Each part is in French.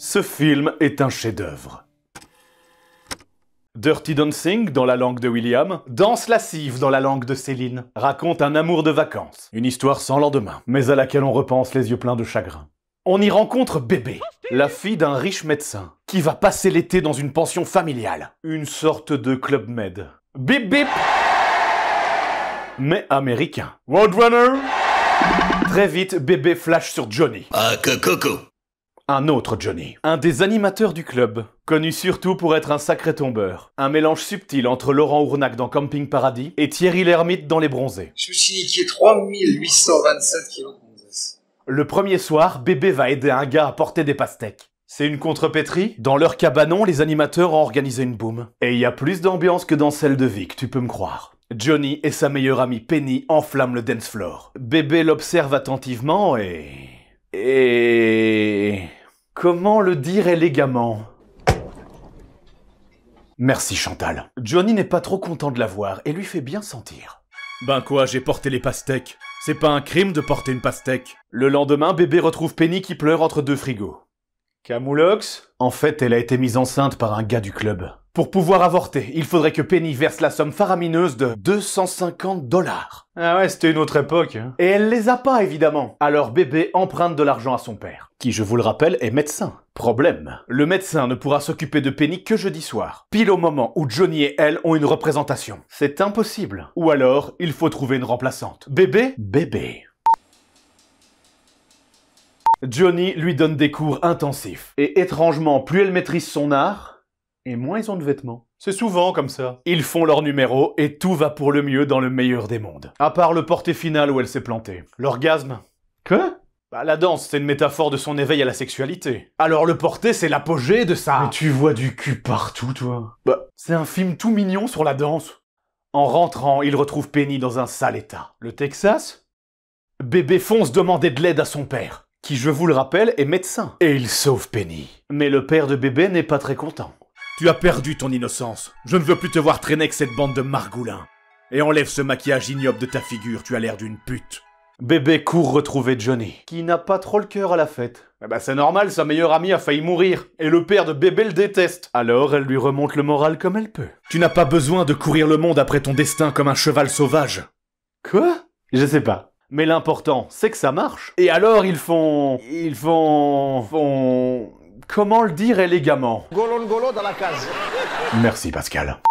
Ce film est un chef-d'œuvre. Dirty Dancing, dans la langue de William, Danse lascive dans la langue de Céline, raconte un amour de vacances, une histoire sans lendemain, mais à laquelle on repense les yeux pleins de chagrin. On y rencontre Bébé, la fille d'un riche médecin, qui va passer l'été dans une pension familiale, une sorte de Club Med. Bip bip! Mais américain. Roadrunner! Très vite, Bébé flash sur Johnny. Ah, coco! Un autre Johnny, un des animateurs du club, connu surtout pour être un sacré tombeur. Un mélange subtil entre Laurent Ournac dans Camping Paradis et Thierry Lhermitte dans Les Bronzés. Je me suis niqué 3827 kilos de gonzesse. Le premier soir, Bébé va aider un gars à porter des pastèques. C'est une contrepétrie. Dans leur cabanon, les animateurs ont organisé une boum. Et il y a plus d'ambiance que dans celle de Vic, tu peux me croire. Johnny et sa meilleure amie Penny enflamment le dance floor. Bébé l'observe attentivement et... Comment le dire élégamment? Merci Chantal. Johnny n'est pas trop content de la voir et lui fait bien sentir. Ben quoi, j'ai porté les pastèques. C'est pas un crime de porter une pastèque. Le lendemain, Bébé retrouve Penny qui pleure entre deux frigos. Camoulox? En fait, elle a été mise enceinte par un gars du club. Pour pouvoir avorter, il faudrait que Penny verse la somme faramineuse de 250 $. Ah ouais, c'était une autre époque. Hein. Et elle les a pas, évidemment. Alors Bébé emprunte de l'argent à son père, qui, je vous le rappelle, est médecin. Problème, le médecin ne pourra s'occuper de Penny que jeudi soir, pile au moment où Johnny et elle ont une représentation. C'est impossible. Ou alors, il faut trouver une remplaçante. Bébé? Bébé. Johnny lui donne des cours intensifs. Et étrangement, plus elle maîtrise son art, et moins ils ont de vêtements. C'est souvent comme ça. Ils font leur numéro et tout va pour le mieux dans le meilleur des mondes. À part le porté final où elle s'est plantée. L'orgasme? Quoi? Bah la danse, c'est une métaphore de son éveil à la sexualité. Alors le porté, c'est l'apogée de ça. Mais tu vois du cul partout, toi. Bah, c'est un film tout mignon sur la danse. En rentrant, il retrouve Penny dans un sale état. Le Texas? Bébé fonce demander de l'aide à son père, qui, je vous le rappelle, est médecin. Et il sauve Penny. Mais le père de Bébé n'est pas très content. Tu as perdu ton innocence. Je ne veux plus te voir traîner avec cette bande de margoulins. Et enlève ce maquillage ignoble de ta figure, tu as l'air d'une pute. Bébé court retrouver Johnny, qui n'a pas trop le cœur à la fête. Eh ben c'est normal, sa meilleure amie a failli mourir, et le père de Bébé le déteste. Alors elle lui remonte le moral comme elle peut. Tu n'as pas besoin de courir le monde après ton destin comme un cheval sauvage. Quoi? Je sais pas. Mais l'important, c'est que ça marche. Et alors ils font... Comment le dire élégamment? Golo dans la case. Merci Pascal.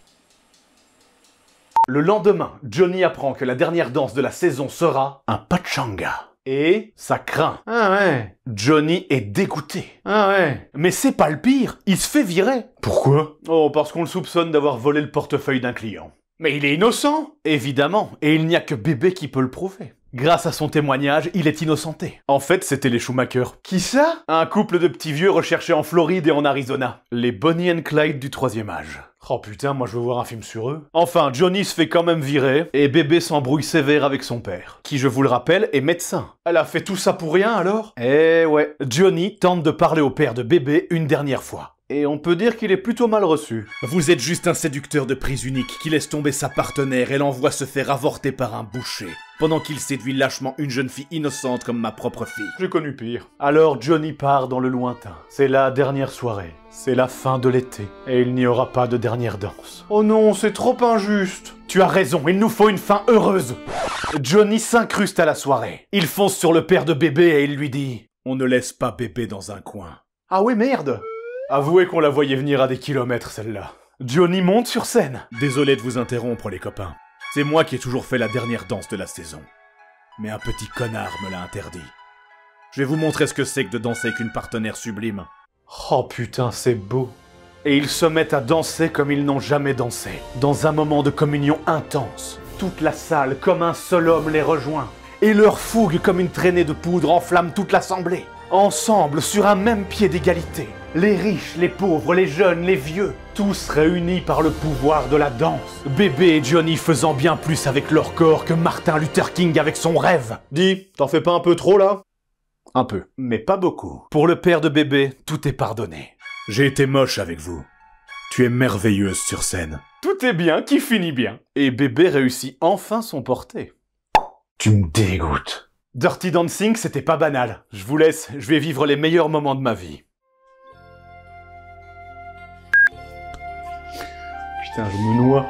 Le lendemain, Johnny apprend que la dernière danse de la saison sera un pachanga. Et ça craint. Ah ouais. Johnny est dégoûté. Ah ouais. Mais c'est pas le pire, il se fait virer. Pourquoi? Oh, parce qu'on le soupçonne d'avoir volé le portefeuille d'un client. Mais il est innocent! Évidemment, et il n'y a que Bébé qui peut le prouver. Grâce à son témoignage, il est innocenté. En fait, c'était les Schumacher. Qui ça? Un couple de petits vieux recherchés en Floride et en Arizona. Les Bonnie and Clyde du troisième âge. Oh putain, moi je veux voir un film sur eux. Enfin, Johnny se fait quand même virer, et Bébé s'embrouille sévère avec son père, qui, je vous le rappelle, est médecin. Elle a fait tout ça pour rien alors? Eh ouais. Johnny tente de parler au père de Bébé une dernière fois. Et on peut dire qu'il est plutôt mal reçu. Vous êtes juste un séducteur de prise unique qui laisse tomber sa partenaire et l'envoie se faire avorter par un boucher, pendant qu'il séduit lâchement une jeune fille innocente comme ma propre fille. J'ai connu pire. Alors Johnny part dans le lointain. C'est la dernière soirée. C'est la fin de l'été. Et il n'y aura pas de dernière danse. Oh non, c'est trop injuste. Tu as raison, il nous faut une fin heureuse. Johnny s'incruste à la soirée. Il fonce sur le père de Bébé et il lui dit « On ne laisse pas Bébé dans un coin. » Ah ouais, merde. Avouez qu'on la voyait venir à des kilomètres, celle-là. Johnny monte sur scène. Désolé de vous interrompre, les copains. C'est moi qui ai toujours fait la dernière danse de la saison. Mais un petit connard me l'a interdit. Je vais vous montrer ce que c'est que de danser avec une partenaire sublime. Oh putain, c'est beau. Et ils se mettent à danser comme ils n'ont jamais dansé. Dans un moment de communion intense. Toute la salle, comme un seul homme, les rejoint. Et leur fougue, comme une traînée de poudre, enflamme toute l'assemblée. Ensemble, sur un même pied d'égalité. Les riches, les pauvres, les jeunes, les vieux, tous réunis par le pouvoir de la danse. Bébé et Johnny faisant bien plus avec leur corps que Martin Luther King avec son rêve. Dis, t'en fais pas un peu trop là? Un peu, mais pas beaucoup. Pour le père de Bébé, tout est pardonné. J'ai été moche avec vous. Tu es merveilleuse sur scène. Tout est bien qui finit bien. Et Bébé réussit enfin son porté. Tu me dégoûtes. Dirty Dancing, c'était pas banal. Je vous laisse, je vais vivre les meilleurs moments de ma vie. Putain, je me noie.